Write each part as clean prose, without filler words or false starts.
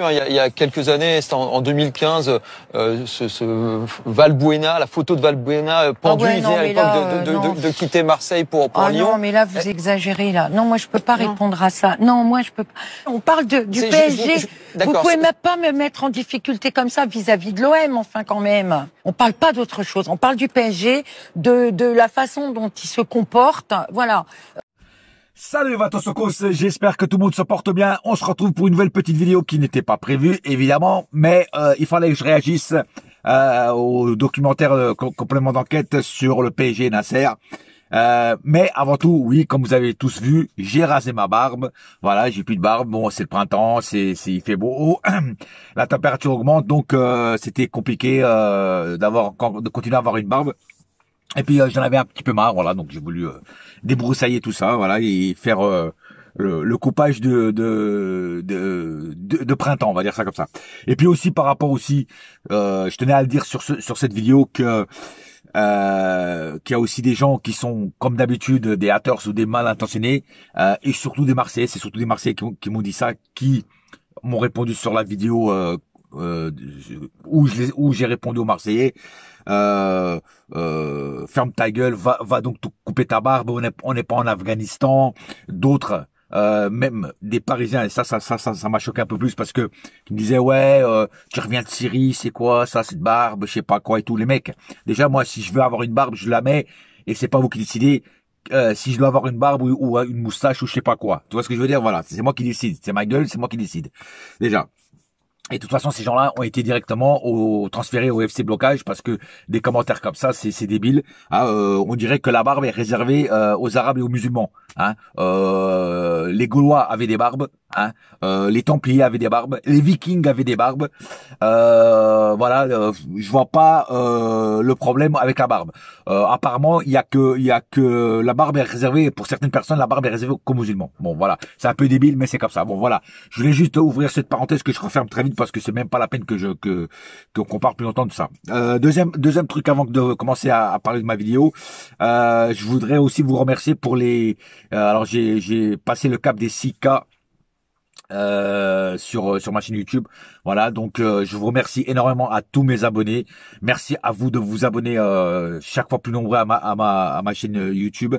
plus, hein, il y a quelques années, c'était en 2015, ce Valbuena, la photo de Valbuena pendu, il disait à l'époque de quitter Marseille pour Lyon. Non, mais là, vous exagérez, là. Non, moi, je peux pas répondre à ça. Non, moi, je peux pas. On parle du PSG. Vous pouvez même pas me mettre en difficulté comme ça vis-à-vis de l'OM, enfin, quand même. On parle pas d'autre chose. On parle du PSG, de la façon dont il se comporte. Voilà. Salut Vatosokos, j'espère que tout le monde se porte bien. On se retrouve pour une nouvelle petite vidéo qui n'était pas prévue, évidemment, mais il fallait que je réagisse au documentaire complément d'enquête sur le PSG Nasser. Mais avant tout, oui, comme vous avez tous vu, j'ai rasé ma barbe. Voilà, j'ai plus de barbe. Bon, c'est le printemps, il fait beau. La température augmente, donc c'était compliqué de continuer à avoir une barbe. Et puis j'en avais un petit peu marre, voilà, donc j'ai voulu débroussailler tout ça, voilà, et faire le coupage de printemps, on va dire ça comme ça. Et puis aussi par rapport aussi, je tenais à le dire sur cette vidéo que qu'il y a aussi des gens qui sont comme d'habitude des haters ou des mal intentionnés, et surtout des Marseillais, c'est surtout des Marseillais qui m'ont dit ça, qui m'ont répondu sur la vidéo où j'ai répondu aux Marseillais. Ferme ta gueule, va donc te couper ta barbe, on n'est pas en Afghanistan. D'autres, même des Parisiens, et ça m'a choqué un peu plus parce que ils me disaient ouais, tu reviens de Syrie, c'est quoi ça, cette barbe, je sais pas quoi et tout. Les mecs, déjà moi si je veux avoir une barbe, je la mets et c'est pas vous qui décidez. Si je dois avoir une barbe ou une moustache ou je sais pas quoi, tu vois ce que je veux dire, voilà, c'est moi qui décide, c'est ma gueule, c'est moi qui décide déjà. Et de toute façon, ces gens-là ont été directement transférés au FC Blocage parce que des commentaires comme ça, c'est débile. Hein, on dirait que la barbe est réservée aux Arabes et aux musulmans. Hein. Les Gaulois avaient des barbes. Hein. Les Templiers avaient des barbes. Les Vikings avaient des barbes. Voilà, je vois pas le problème avec la barbe. Apparemment, il y a que la barbe est réservée pour certaines personnes. La barbe est réservée qu'aux musulmans. Bon, voilà, c'est un peu débile, mais c'est comme ça. Bon, voilà, je voulais juste ouvrir cette parenthèse que je referme très vite parce que c'est même pas la peine qu'on parle plus longtemps de ça. Deuxième truc avant de commencer à parler de ma vidéo, je voudrais aussi vous remercier pour les. Alors j'ai passé le cap des 6K. Sur ma chaîne YouTube, voilà, donc je vous remercie énormément à tous mes abonnés. Merci à vous de vous abonner chaque fois plus nombreux à ma chaîne YouTube.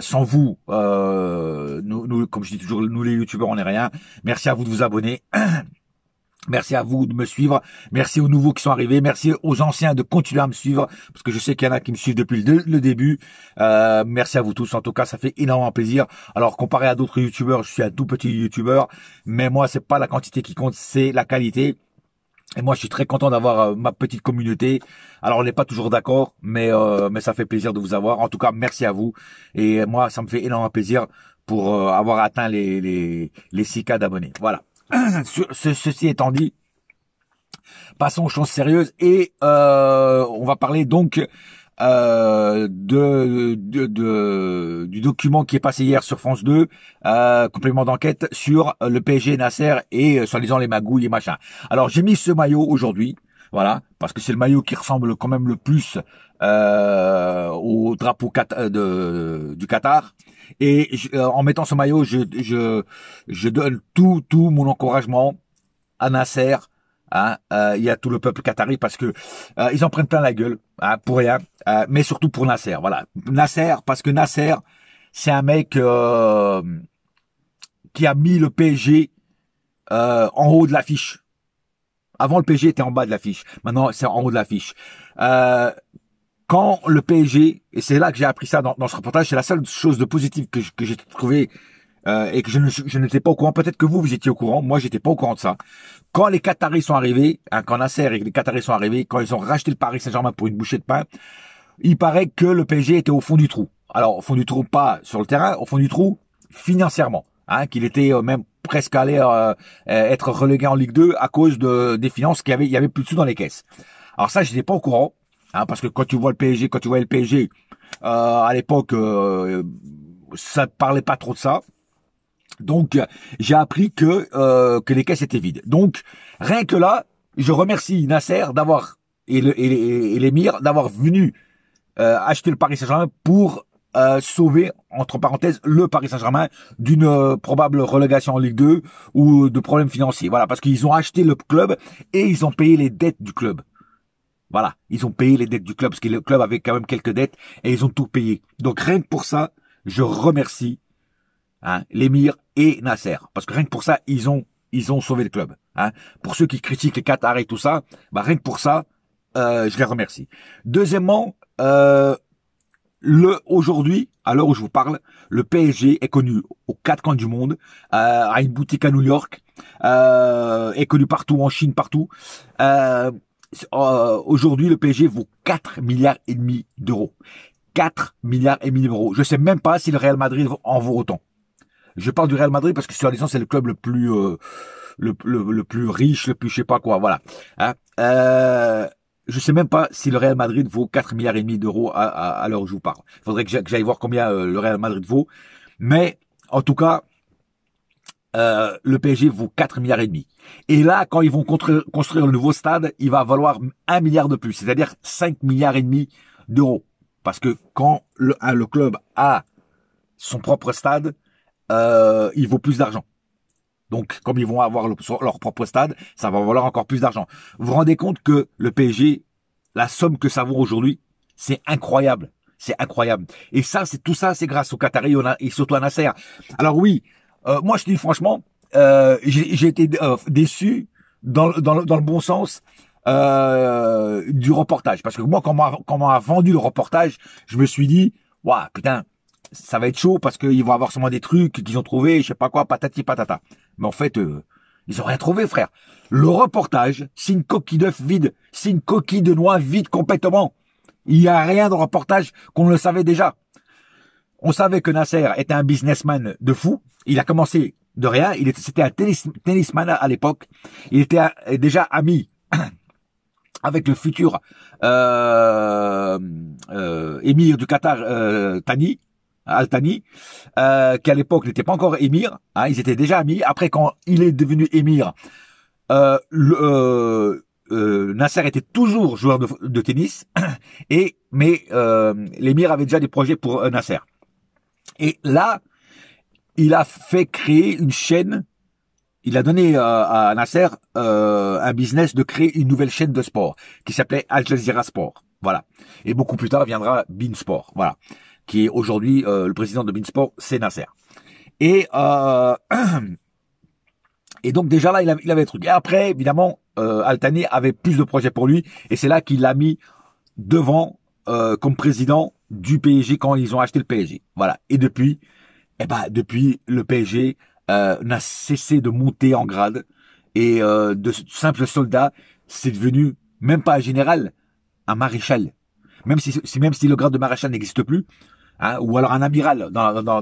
Sans vous, nous comme je dis toujours, nous les youtubeurs on n'est rien. Merci à vous de vous abonner. Merci à vous de me suivre. Merci aux nouveaux qui sont arrivés. Merci aux anciens de continuer à me suivre parce que je sais qu'il y en a qui me suivent depuis le début. Merci à vous tous. En tout cas, ça fait énormément plaisir. Alors, comparé à d'autres youtubeurs, je suis un tout petit youtubeur, mais moi, c'est pas la quantité qui compte, c'est la qualité. Et moi, je suis très content d'avoir ma petite communauté. Alors, on n'est pas toujours d'accord, mais ça fait plaisir de vous avoir. En tout cas, merci à vous. Et moi, ça me fait énormément plaisir pour avoir atteint les 6K d'abonnés. Voilà. Ceci étant dit, passons aux choses sérieuses et on va parler donc du document qui est passé hier sur France 2, complément d'enquête sur le PSG Nasser et soi-disant les magouilles et machin. Alors j'ai mis ce maillot aujourd'hui, voilà, parce que c'est le maillot qui ressemble quand même le plus au drapeau du Qatar. Et en mettant ce maillot, je donne tout mon encouragement à Nasser. Hein, il y a tout le peuple qatari parce que ils en prennent plein la gueule, hein, pour rien, mais surtout pour Nasser. Voilà, Nasser parce que Nasser, c'est un mec qui a mis le PSG en haut de l'affiche. Avant, le PSG était en bas de l'affiche. Maintenant, c'est en haut de l'affiche. Quand le PSG, et c'est là que j'ai appris ça dans ce reportage, c'est la seule chose de positive que j'ai trouvé et que je n'étais pas au courant. Peut-être que vous étiez au courant. Moi, j'étais pas au courant de ça. Quand les Qataris sont arrivés, hein, quand Nasser et les Qataris sont arrivés, quand ils ont racheté le Paris Saint-Germain pour une bouchée de pain, il paraît que le PSG était au fond du trou. Alors, au fond du trou, pas sur le terrain, au fond du trou financièrement. Hein, qu'il était même presque allé être relégué en Ligue 2 à cause des finances il y avait plus de sous dans les caisses. Alors ça, j'étais pas au courant. Hein, parce que quand tu voyais le PSG, à l'époque, ça parlait pas trop de ça. Donc, j'ai appris que les caisses étaient vides. Donc, rien que là, je remercie Nasser et l'émir d'avoir venu acheter le Paris Saint-Germain pour sauver, entre parenthèses, le Paris Saint-Germain d'une probable relégation en Ligue 2 ou de problèmes financiers. Voilà, parce qu'ils ont acheté le club et ils ont payé les dettes du club. Voilà, ils ont payé les dettes du club parce que le club avait quand même quelques dettes et ils ont tout payé. Donc rien que pour ça, je remercie l'émir et Nasser, parce que rien que pour ça, ils ont sauvé le club. Pour ceux qui critiquent les Qatar et tout ça, rien que pour ça, je les remercie. Deuxièmement, aujourd'hui, à l'heure où je vous parle, le PSG est connu aux quatre coins du monde, a une boutique à New York, est connu partout en Chine, partout. Aujourd'hui, le PSG vaut 4 milliards et demi d'euros. 4 milliards et demi d'euros. Je sais même pas si le Real Madrid en vaut autant. Je parle du Real Madrid parce que sur la licence, c'est le club le plus riche, le plus je sais pas quoi, voilà. Je sais même pas si le Real Madrid vaut 4 milliards et demi d'euros à l'heure où je vous parle. Il faudrait que j'aille voir combien le Real Madrid vaut. Mais, en tout cas, le PSG vaut 4 milliards et demi. Et là, quand ils vont construire le nouveau stade, il va valoir 1 milliard de plus, c'est-à-dire 5 milliards et demi d'euros. Parce que quand le club a son propre stade, il vaut plus d'argent. Donc, comme ils vont avoir leur propre stade, ça va valoir encore plus d'argent. Vous vous rendez compte que le PSG, la somme que ça vaut aujourd'hui, c'est incroyable. C'est incroyable. Et ça, tout ça, c'est grâce aux Qataris et surtout à Nasser. Alors oui, moi je dis franchement, j'ai été déçu dans le bon sens du reportage. Parce que moi, quand on m'a vendu le reportage, je me suis dit, waouh, putain, ça va être chaud parce qu'ils vont avoir sûrement des trucs qu'ils ont trouvé, je sais pas quoi, patati patata. Mais en fait, ils ont rien trouvé, frère. Le reportage, c'est une coquille d'œuf vide, c'est une coquille de noix vide complètement. Il y a rien dans le reportage qu'on le savait déjà. On savait que Nasser était un businessman de fou. Il a commencé de rien. C'était un tennisman à l'époque. Il était déjà ami avec le futur émir du Qatar, Al Thani, qui à l'époque n'était pas encore émir. Ils étaient déjà amis. Après, quand il est devenu émir, Nasser était toujours joueur de tennis, mais l'émir avait déjà des projets pour Nasser. Et là, il a fait créer une chaîne. Il a donné à Nasser un business de créer une nouvelle chaîne de sport qui s'appelait Al Jazeera Sport. Voilà. Et beaucoup plus tard viendra Bein Sport. Voilà. Qui est aujourd'hui le président de Bein Sport, c'est Nasser. Et donc déjà là, il avait des trucs. Et après, évidemment, Al Thani avait plus de projets pour lui, et c'est là qu'il l'a mis devant comme président du PSG quand ils ont acheté le PSG. Voilà. Et depuis le PSG n'a cessé de monter en grade, et de simple soldat, c'est devenu même pas un général, un maréchal. Même si le grade de maréchal n'existe plus, ou alors un amiral dans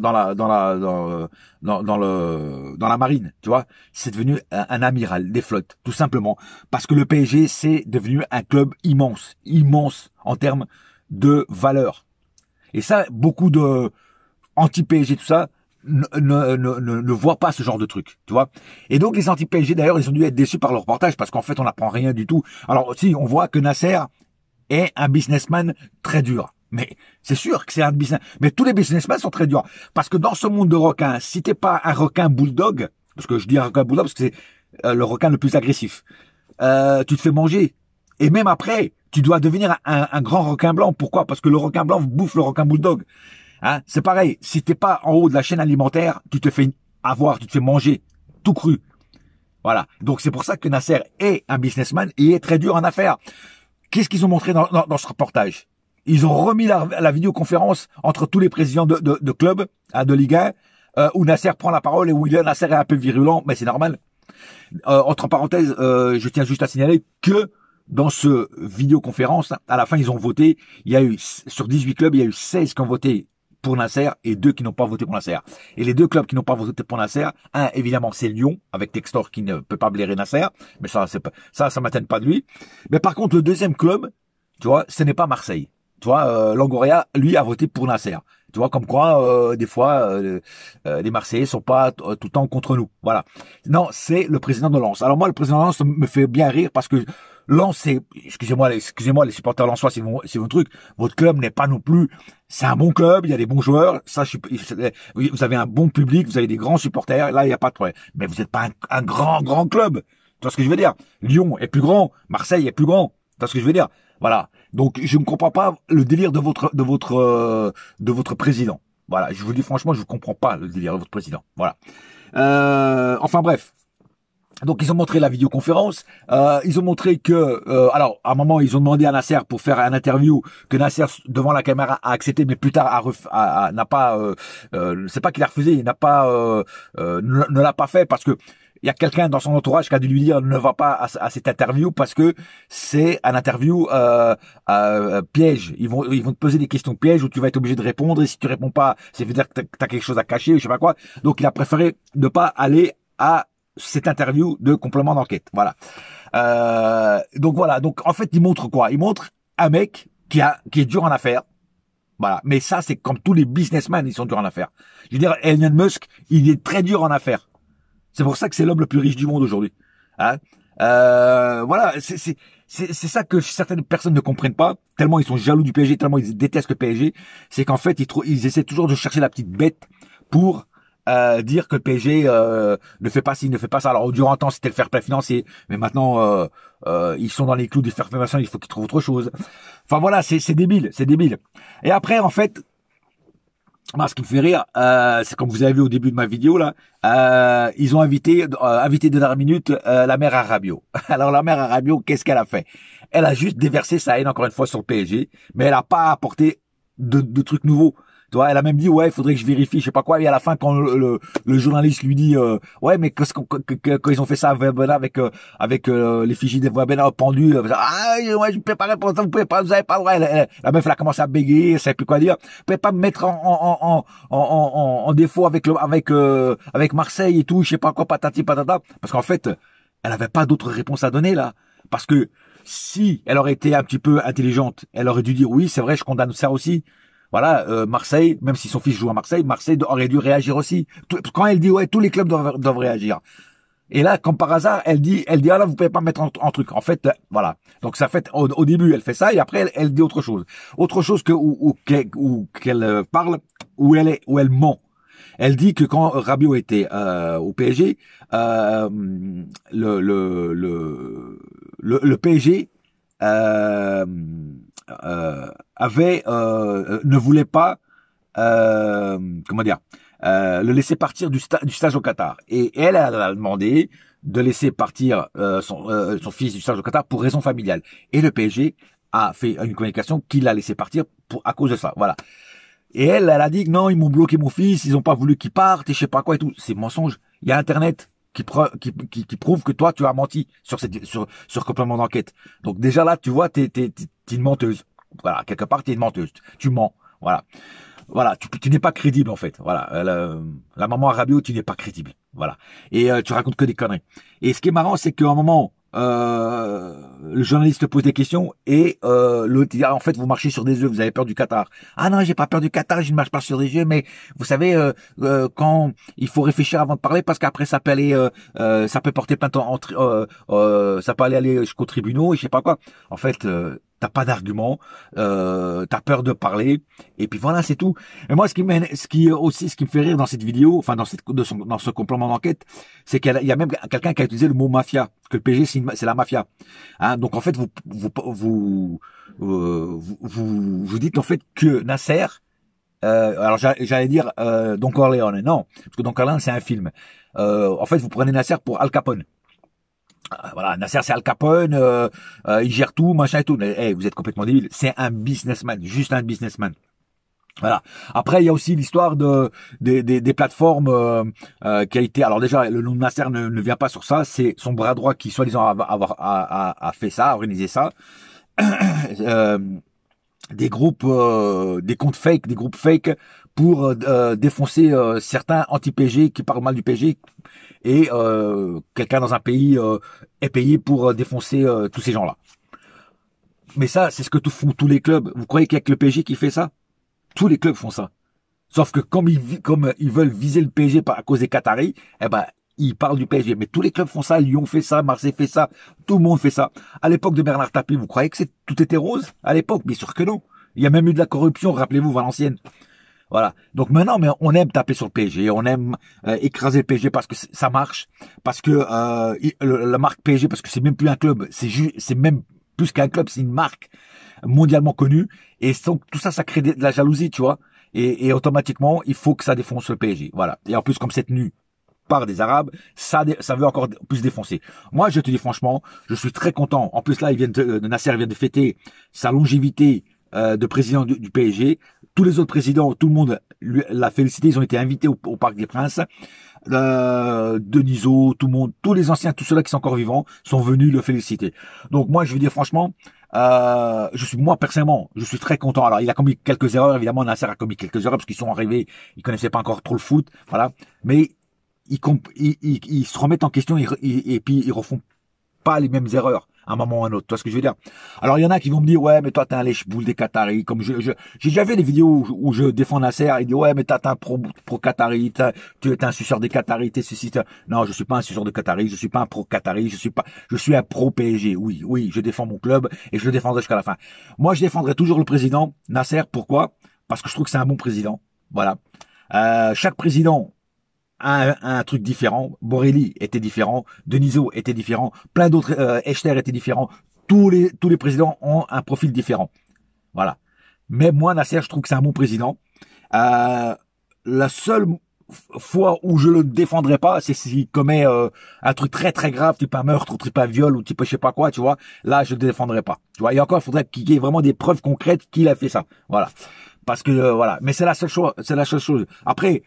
la marine, tu vois, c'est devenu un amiral des flottes, tout simplement, parce que le PSG c'est devenu un club immense en termes de valeur. Et ça, beaucoup de anti-PSG, tout ça, ne voient pas ce genre de truc, tu vois. Et donc les anti-PSG, d'ailleurs, ils ont dû être déçus par le reportage, parce qu'en fait, on n'apprend rien du tout. Alors si, on voit que Nasser est un businessman très dur. Mais c'est sûr que c'est un business. Mais tous les businessmen sont très durs. Parce que dans ce monde de requins, si t'es pas un requin bulldog, parce que je dis un requin bulldog parce que c'est le requin le plus agressif, tu te fais manger. Et même après, tu dois devenir un grand requin blanc. Pourquoi? Parce que le requin blanc bouffe le requin bulldog. C'est pareil. Si t'es pas en haut de la chaîne alimentaire, tu te fais avoir, tu te fais manger tout cru. Voilà. Donc c'est pour ça que Nasser est un businessman et est très dur en affaires. Qu'est-ce qu'ils ont montré dans ce reportage? Ils ont remis la vidéoconférence entre tous les présidents de clubs, de Ligue 1, où Nasser prend la parole et où Nasser est un peu virulent, mais c'est normal. Entre parenthèses, je tiens juste à signaler que dans ce vidéoconférence, à la fin, ils ont voté. Il y a eu, sur 18 clubs, il y a eu 16 qui ont voté pour Nasser et 2 qui n'ont pas voté pour Nasser. Et les 2 clubs qui n'ont pas voté pour Nasser, un, évidemment, c'est Lyon, avec Textor qui ne peut pas blairer Nasser, mais ça m'atteint pas de lui. Mais par contre, le deuxième club, tu vois, ce n'est pas Marseille. Tu vois, Longoria, lui, a voté pour Nasser. Tu vois, comme quoi, des fois, les Marseillais sont pas tout le temps contre nous. Voilà. Non, c'est le président de Lens. Alors moi, le président de Lens me fait bien rire parce que Lens, excusez-moi les supporters lensois, c'est mon truc. Votre club n'est pas non plus, c'est un bon club, il y a des bons joueurs, ça, vous avez un bon public, vous avez des grands supporters, là, il n'y a pas de problème. Mais vous n'êtes pas un grand club. Tu vois ce que je veux dire? Lyon est plus grand, Marseille est plus grand. Tu vois ce que je veux dire? Voilà. Donc, je ne comprends pas le délire de votre président. Voilà. Je vous dis franchement, je ne comprends pas le délire de votre président. Voilà. Enfin bref. Donc ils ont montré la vidéoconférence, ils ont montré que, alors à un moment ils ont demandé à Nasser pour faire un interview, que Nasser devant la caméra a accepté, mais plus tard n'a pas, c'est pas qu'il a refusé, il n'a pas, ne l'a pas fait parce que il y a quelqu'un dans son entourage qui a dû lui dire ne va pas à cette interview parce que c'est un interview piège. Ils vont te poser des questions pièges où tu vas être obligé de répondre et si tu réponds pas, ça veut dire que t'as quelque chose à cacher ou je sais pas quoi. Donc il a préféré ne pas aller à cette interview de complément d'enquête. Voilà. Donc voilà. Donc en fait, il montre quoi? Il montre un mec qui est dur en affaires. Voilà. Mais ça, c'est comme tous les businessmen, ils sont durs en affaires. Je veux dire, Elon Musk, il est très dur en affaires. C'est pour ça que c'est l'homme le plus riche du monde aujourd'hui. Hein? Voilà. C'est ça que certaines personnes ne comprennent pas, tellement ils sont jaloux du PSG, tellement ils détestent le PSG. C'est qu'en fait, ils essaient toujours de chercher la petite bête pour dire que le PSG ne fait pas ci, ne fait pas ça. Alors durant un temps c'était le fair play financier, mais maintenant ils sont dans les clous du fair play financier, il faut qu'ils trouvent autre chose. Enfin voilà, c'est débile, c'est débile. Et après en fait, moi ce qui me fait rire, c'est comme vous avez vu au début de ma vidéo là, ils ont invité de dernière minute la mère à Rabiot. Alors la mère à Rabiot, qu'est-ce qu'elle a fait? Elle a juste déversé sa haine encore une fois sur le PSG, mais elle a pas apporté de trucs nouveaux. Tu vois, elle a même dit ouais, il faudrait que je vérifie, je sais pas quoi. Et à la fin, quand le journaliste lui dit ouais, mais quand ils ont fait ça à Webena avec l'effigie de Webena pendue, ah ouais, je peux pas répondre, vous avez pas le droit. La meuf elle a commencé à bégayer, elle savait plus quoi dire. Vous pouvez pas me mettre en défaut avec Marseille et tout, je sais pas quoi, patati patata. Parce qu'en fait, elle avait pas d'autre réponse à donner là, parce que si elle aurait été un petit peu intelligente, elle aurait dû dire oui, c'est vrai, je condamne ça aussi. Voilà, Marseille, même si son fils joue à Marseille, Marseille aurait dû réagir aussi. Quand elle dit ouais, tous les clubs doivent réagir. Et là, comme par hasard, elle dit ah là, vous pouvez pas me mettre en truc. En fait, voilà. Donc ça fait au début, elle fait ça et après elle dit autre chose qu'elle parle, où elle ment. Elle dit que quand Rabiot était au PSG, le PSG ne voulait pas comment dire le laisser partir du stage au Qatar, et elle a demandé de laisser partir son fils du stage au Qatar pour raison familiale, et le PSG a fait une communication qu'il l'a laissé partir à cause de ça. Voilà. Et elle a dit que non, ils m'ont bloqué mon fils, ils ont pas voulu qu'il parte et je sais pas quoi et tout. C'est mensonge. Il y a Internet qui prouve que toi tu as menti sur complément d'enquête. Donc déjà là, tu vois, t'es une menteuse. Voilà, quelque part t'es une menteuse. Tu mens. Voilà, tu n'es pas crédible en fait. Voilà, la maman à Rabiot, tu n'es pas crédible. Voilà. Et tu racontes que des conneries. Et ce qui est marrant, c'est qu'à un moment, le journaliste te pose des questions et l'autre dit en fait vous marchez sur des œufs, vous avez peur du Qatar. Ah non, j'ai pas peur du Qatar, je ne marche pas sur des œufs, mais vous savez quand il faut réfléchir avant de parler, parce qu'après ça peut aller ça peut porter plainte ça peut aller jusqu'aux tribunaux et je sais pas quoi. En fait t'as pas d'argument, t'as peur de parler, et puis voilà, c'est tout. Et moi, ce qui me fait rire dans cette vidéo, enfin dans ce complément d'enquête, c'est qu'il y a même quelqu'un qui a utilisé le mot mafia, que le PSG c'est la mafia. Hein, donc en fait, vous dites en fait que Nasser, alors j'allais dire Don Corleone, non, parce que Don Corleone c'est un film. En fait, vous prenez Nasser pour Al Capone. Voilà, Nasser c'est Al Capone, il gère tout, machin et tout. Mais vous êtes complètement débile. C'est un businessman, juste un businessman. Voilà. Après, il y a aussi l'histoire des plateformes qui a été. Alors déjà, le nom de Nasser ne vient pas sur ça. C'est son bras droit qui, soi-disant, a fait ça, a organisé ça. Des groupes, des comptes fake, des groupes fake pour défoncer certains anti-PG qui parlent mal du PG. Et quelqu'un dans un pays est payé pour défoncer tous ces gens-là. Mais ça, c'est ce que font tous les clubs. Vous croyez qu'il y a que le PSG qui fait ça? Tous les clubs font ça. Sauf que comme ils veulent viser le PSG à cause des Qataris, eh ben il parle du PSG. Mais tous les clubs font ça, Lyon fait ça, Marseille fait ça, tout le monde fait ça. À l'époque de Bernard Tapie, vous croyez que tout était rose? À l'époque, bien sûr que non. Il y a même eu de la corruption, rappelez-vous, Valenciennes. Voilà. Donc maintenant, mais on aime taper sur le PSG, on aime écraser le PSG parce que ça marche, parce que la marque PSG, parce que c'est même plus un club, c'est même plus qu'un club, c'est une marque mondialement connue. Et donc tout ça, ça crée de la jalousie, tu vois. Et automatiquement, il faut que ça défonce le PSG. Voilà. Et en plus, comme c'est tenu par des Arabes, ça veut encore plus défoncer. Moi, je te dis franchement, je suis très content. En plus là, Nasser vient de fêter sa longévité de président du PSG. Tous les autres présidents, tout le monde l'a félicité. Ils ont été invités au Parc des Princes. Denisot, tout le monde, tous les anciens, tous ceux-là qui sont encore vivants, sont venus le féliciter. Donc moi, je veux dire franchement, moi personnellement, je suis très content. Alors, il a commis quelques erreurs, évidemment. Nasser a commis quelques erreurs parce qu'ils sont arrivés, ils connaissaient pas encore trop le foot, voilà. Mais ils se remettent en question et puis ils refont pas les mêmes erreurs à un moment ou à un autre. Tu vois ce que je veux dire? Alors, il y en a qui vont me dire, ouais, mais toi, t'es un lèche-boule des Qataris. Comme j'ai déjà vu des vidéos où je défends Nasser. Il dit, ouais, mais t'es un pro-Qatari. Tu es un suceur des Qataris. T'es ceci, non, je suis pas un suceur de Qataris. Je suis pas un pro-Qatari. Je suis un pro-PSG. Oui, je défends mon club et je le défendrai jusqu'à la fin. Moi, je défendrai toujours le président Nasser. Pourquoi? Parce que je trouve que c'est un bon président. Voilà. Chaque président un truc différent. Borelli était différent, Denisot était différent, plein d'autres, Echter était différent. Tous les présidents ont un profil différent. Voilà. Mais moi, Nasser, je trouve que c'est un bon président. La seule fois où je le défendrai pas, c'est s'il commet un truc très très grave, type un meurtre, type un viol ou type je sais pas quoi, tu vois. Là, je le défendrai pas. Tu vois. Et encore, il faudrait qu'il y ait vraiment des preuves concrètes qu'il a fait ça. Voilà. Parce que voilà. Mais c'est la seule chose. Après.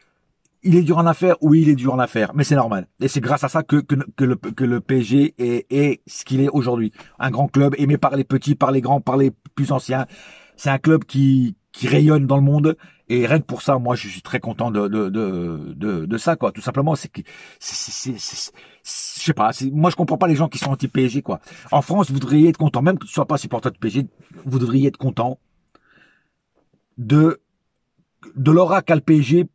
Il est dur en affaires, oui, il est dur en affaires, mais c'est normal. Et c'est grâce à ça que le PSG est ce qu'il est aujourd'hui. Un grand club aimé par les petits, par les grands, par les plus anciens. C'est un club qui rayonne dans le monde. Et rien que pour ça, moi, je suis très content de ça, quoi. Tout simplement, je sais pas, moi, je comprends pas les gens qui sont anti-PSG, quoi. En France, vous devriez être content, même que tu sois pas supporter de PSG, vous devriez être content de l'aura qu'a le PSG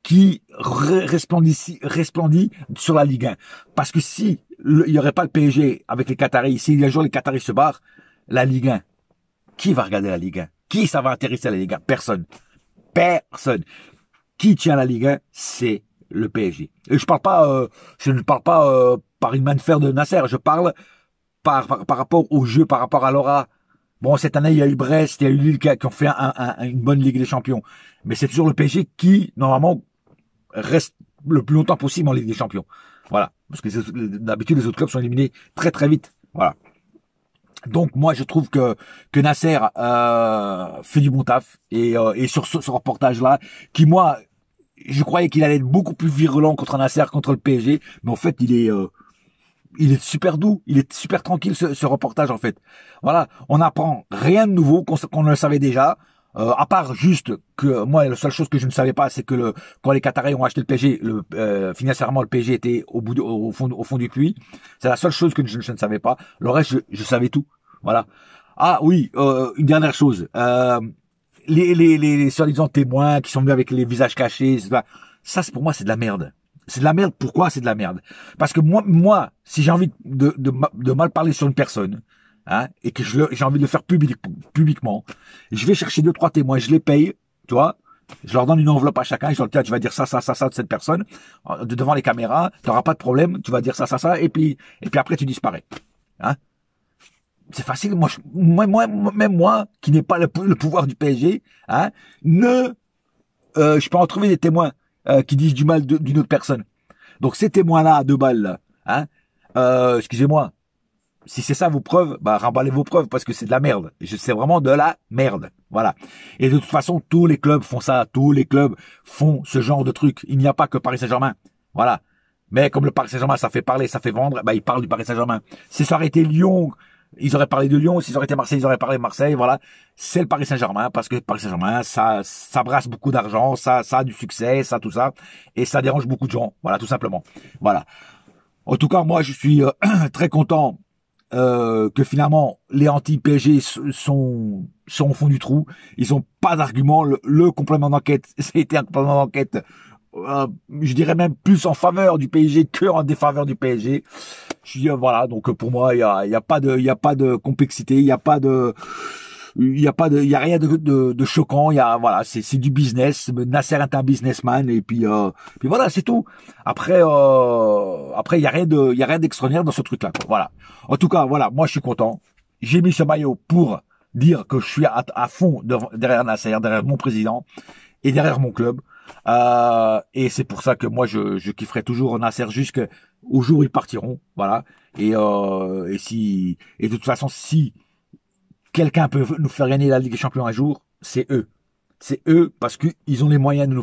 qui resplendit sur la Ligue 1. Parce que si il y aurait pas le PSG avec les Qataris, si un jour les Qataris se barrent, la Ligue 1, qui va regarder la Ligue 1? Qui ça va intéresser à la Ligue 1? Personne. Qui tient la Ligue 1? C'est le PSG. Et je ne parle pas par une main de fer de Nasser, je parle par rapport au jeu, par rapport à l'aura. Bon, cette année, il y a eu Brest, il y a eu Lille qui ont fait une bonne Ligue des Champions. Mais c'est toujours le PSG qui, normalement, reste le plus longtemps possible en Ligue des Champions. Voilà. Parce que d'habitude, les autres clubs sont éliminés très très vite. Voilà. Donc moi je trouve que Nasser fait du bon taf et sur ce reportage-là, qui moi je croyais qu'il allait être beaucoup plus virulent contre Nasser, contre le PSG, mais en fait il est super doux, il est super tranquille ce reportage en fait. Voilà, on apprend rien de nouveau qu'on ne le savait déjà. À part juste que moi la seule chose que je ne savais pas, c'est que quand les Qataris ont acheté le PSG, financièrement le PSG était au fond du puits. C'est la seule chose que je ne savais pas. Le reste je savais tout. Voilà. Ah oui, une dernière chose. Les soi-disant témoins qui sont venus avec les visages cachés, ça pour moi c'est de la merde. C'est de la merde. Pourquoi c'est de la merde? Parce que moi, si j'ai envie de mal parler sur une personne, hein, et que j'ai envie de le faire publiquement, je vais chercher 2-3 témoins, je les paye, tu vois, je leur donne une enveloppe à chacun, je leur dis, tu vas dire ça de cette personne, devant les caméras, tu n'auras pas de problème, tu vas dire ça, et puis après tu disparais. Hein? C'est facile, même moi, qui n'ai pas le pouvoir du PSG, hein, je peux en trouver des témoins qui disent du mal d'une autre personne. Donc ces témoins-là à 2 balles, là, hein, excusez-moi, si c'est ça vos preuves, bah remballez vos preuves parce que c'est de la merde. C'est vraiment de la merde. Voilà. Et de toute façon, tous les clubs font ça. Tous les clubs font ce genre de truc. Il n'y a pas que Paris Saint-Germain. Voilà. Mais comme le Paris Saint-Germain, ça fait parler, ça fait vendre, bah ils parlent du Paris Saint-Germain. Si ça aurait été Lyon, ils auraient parlé de Lyon. Si ça aurait été Marseille, ils auraient parlé de Marseille. Voilà. C'est le Paris Saint-Germain parce que Paris Saint-Germain, ça brasse beaucoup d'argent, ça a du succès, ça tout ça, et ça dérange beaucoup de gens. Voilà, tout simplement. Voilà. En tout cas, moi, je suis très content. Que finalement les anti-PSG sont au fond du trou, ils ont pas d'argument. Le complément d'enquête, ça a été un complément d'enquête je dirais même plus en faveur du PSG que en défaveur du PSG. Je dis voilà, donc pour moi il y a pas de complexité, il y a rien de choquant. Voilà, c'est du business. Nasser est un businessman et puis voilà, c'est tout. Après il y a rien d'extraordinaire dans ce truc-là. Voilà. En tout cas, voilà, moi je suis content. J'ai mis ce maillot pour dire que je suis à fond derrière Nasser, derrière mon président et derrière mon club. Et c'est pour ça que moi je kifferai toujours Nasser jusqu'au jour où ils partiront. Voilà. Et de toute façon, si quelqu'un peut nous faire gagner la Ligue des Champions un jour, c'est eux. C'est eux parce qu'ils ont les moyens de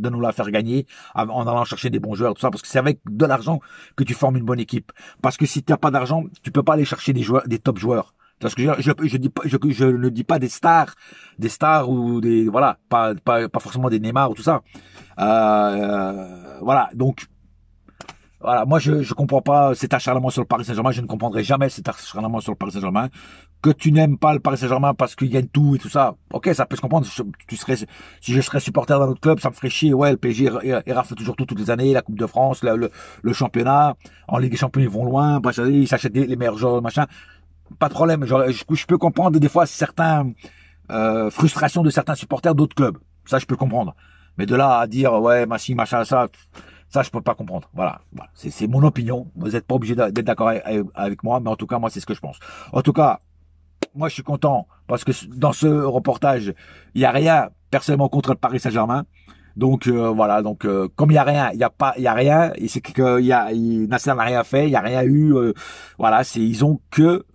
nous la faire gagner en allant chercher des bons joueurs, tout ça, parce que c'est avec de l'argent que tu formes une bonne équipe. Parce que si tu n'as pas d'argent, tu peux pas aller chercher des top joueurs. Parce que je ne dis pas des stars ou des, voilà, pas forcément des Neymar ou tout ça. Voilà, donc, voilà, moi je comprends pas cet acharnement sur le Paris Saint-Germain, je ne comprendrai jamais cet acharnement sur le Paris Saint-Germain. Que tu n'aimes pas le Paris Saint-Germain parce qu'il gagne tout et tout ça, ok, ça peut se comprendre. Si je serais supporter d'un autre club, ça me ferait chier. Ouais, le PSG il rafle toujours toutes les années, la Coupe de France, le championnat, en Ligue des Champions ils vont loin, ils s'achètent les meilleurs joueurs, machin. Pas de problème, je peux comprendre des fois certaines frustrations de certains supporters d'autres clubs. Ça, je peux comprendre. Mais de là à dire ouais, machin, ça, je peux pas comprendre. Voilà. C'est mon opinion. Vous n'êtes pas obligé d'être d'accord avec moi, mais en tout cas, moi, c'est ce que je pense. En tout cas, moi, je suis content parce que dans ce reportage, il y a rien personnellement contre le Paris Saint-Germain. Donc voilà. Donc comme il y a rien, il y a rien. Et c'est que Nasser n'a rien fait, il y a rien eu. Voilà. Ils ont que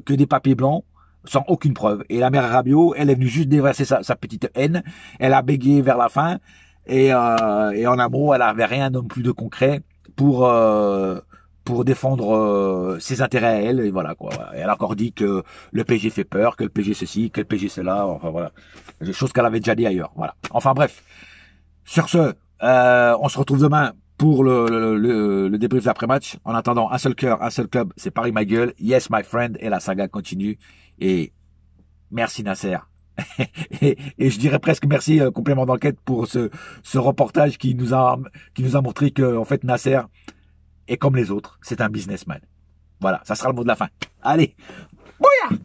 des papiers blancs sans aucune preuve. Et la mère Rabiot, elle est venue juste déverser sa petite haine. Elle a bégayé vers la fin. Et en un mot, elle avait rien non plus de concret pour défendre ses intérêts à elle. Et voilà quoi. Et elle a encore dit que le PSG fait peur, que le PSG ceci, que le PSG cela. Enfin voilà, des choses qu'elle avait déjà dit ailleurs. Voilà. Enfin bref. Sur ce, on se retrouve demain pour le débrief d'après-match. En attendant, un seul cœur, un seul club, c'est Paris ma gueule. Yes my friend. Et la saga continue. Et merci Nasser. et je dirais presque merci complément d'enquête pour ce reportage qui nous a montré que en fait Nasser est comme les autres, c'est un businessman. Voilà, ça sera le mot de la fin. Allez, bouya!